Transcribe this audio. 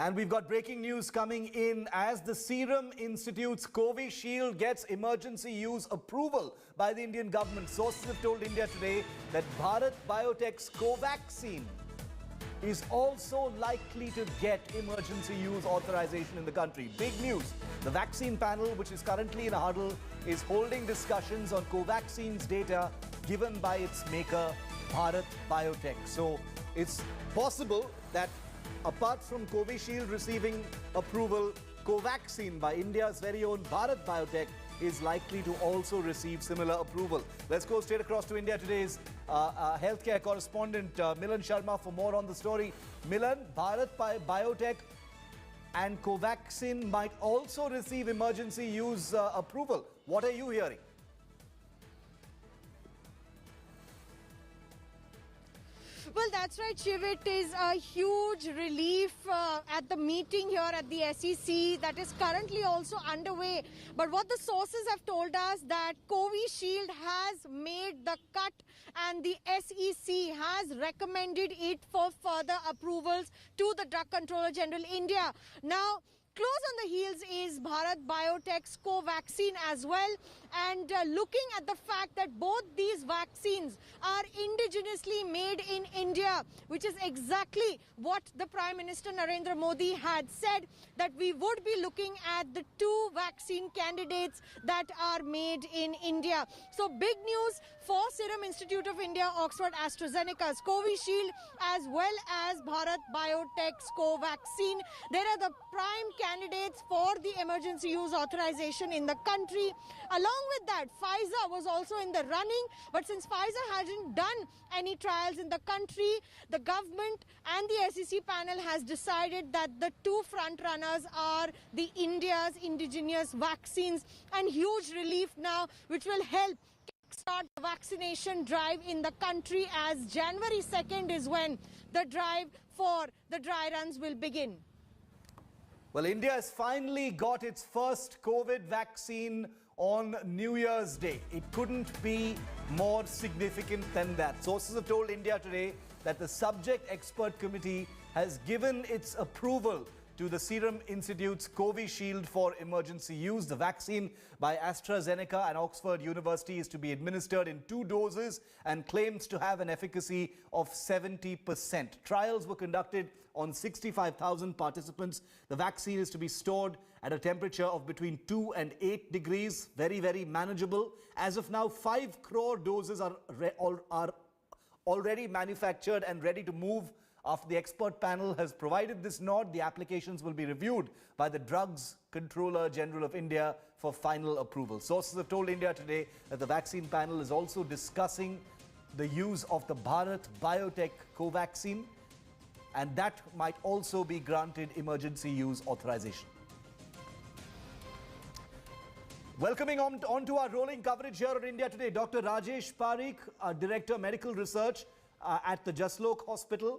And we've got breaking news coming in as the Serum Institute's Covishield gets emergency use approval by the Indian government. Sources have told India today that Bharat Biotech's Covaxin is also likely to get emergency use authorization in the country. Big news. The vaccine panel, which is currently in a huddle, is holding discussions on Covaxin's data given by its maker, Bharat Biotech. So it's possible that apart from Covishield receiving approval, Covaxin by India's very own Bharat Biotech is likely to also receive similar approval. Let's go straight across to India Today's healthcare correspondent Milan Sharma for more on the story. Milan, Bharat Biotech and Covaxin might also receive emergency use approval. What are you hearing? Well, that's right, Shiv. It is a huge relief at the meeting here at the SEC that is currently also underway. But what the sources have told us that Covishield has made the cut and the SEC has recommended it for further approvals to the Drug Controller General India. Now, close on the heels is Bharat Biotech's Covaxin as well. And looking at the fact that both these vaccines are indigenously made in India, which is exactly what the Prime Minister Narendra Modi had said, that we would be looking at the two vaccine candidates that are made in India. So big news for Serum Institute of India, Oxford AstraZeneca's Covishield, as well as Bharat Biotech's Covaxin. There are the prime candidates for the emergency use authorization in the country. Along with that, Pfizer was also in the running, but since Pfizer hasn't done any trials in the country, the government and the SEC panel has decided that the two front runners are the India's indigenous vaccines, and huge relief now, which will help start the vaccination drive in the country, as January 2nd is when the drive for the dry runs will begin. Well, India has finally got its first COVID vaccine on New Year's Day. It couldn't be more significant than that. Sources have told India today that the subject expert committee has given its approval to the Serum Institute's Covishield for emergency use. The vaccine by AstraZeneca and Oxford University is to be administered in 2 doses and claims to have an efficacy of 70%. Trials were conducted on 65,000 participants. The vaccine is to be stored at a temperature of between 2 and 8 degrees. Very, very manageable. As of now, 5 crore doses are already manufactured and ready to move. After the expert panel has provided this nod, the applications will be reviewed by the Drugs Controller General of India for final approval. Sources have told India today that the vaccine panel is also discussing the use of the Bharat Biotech Covaxin, and that might also be granted emergency use authorization. Welcoming on to our rolling coverage here on India Today, Dr. Rajesh Parikh, Director Medical Research at the Jaslok Hospital.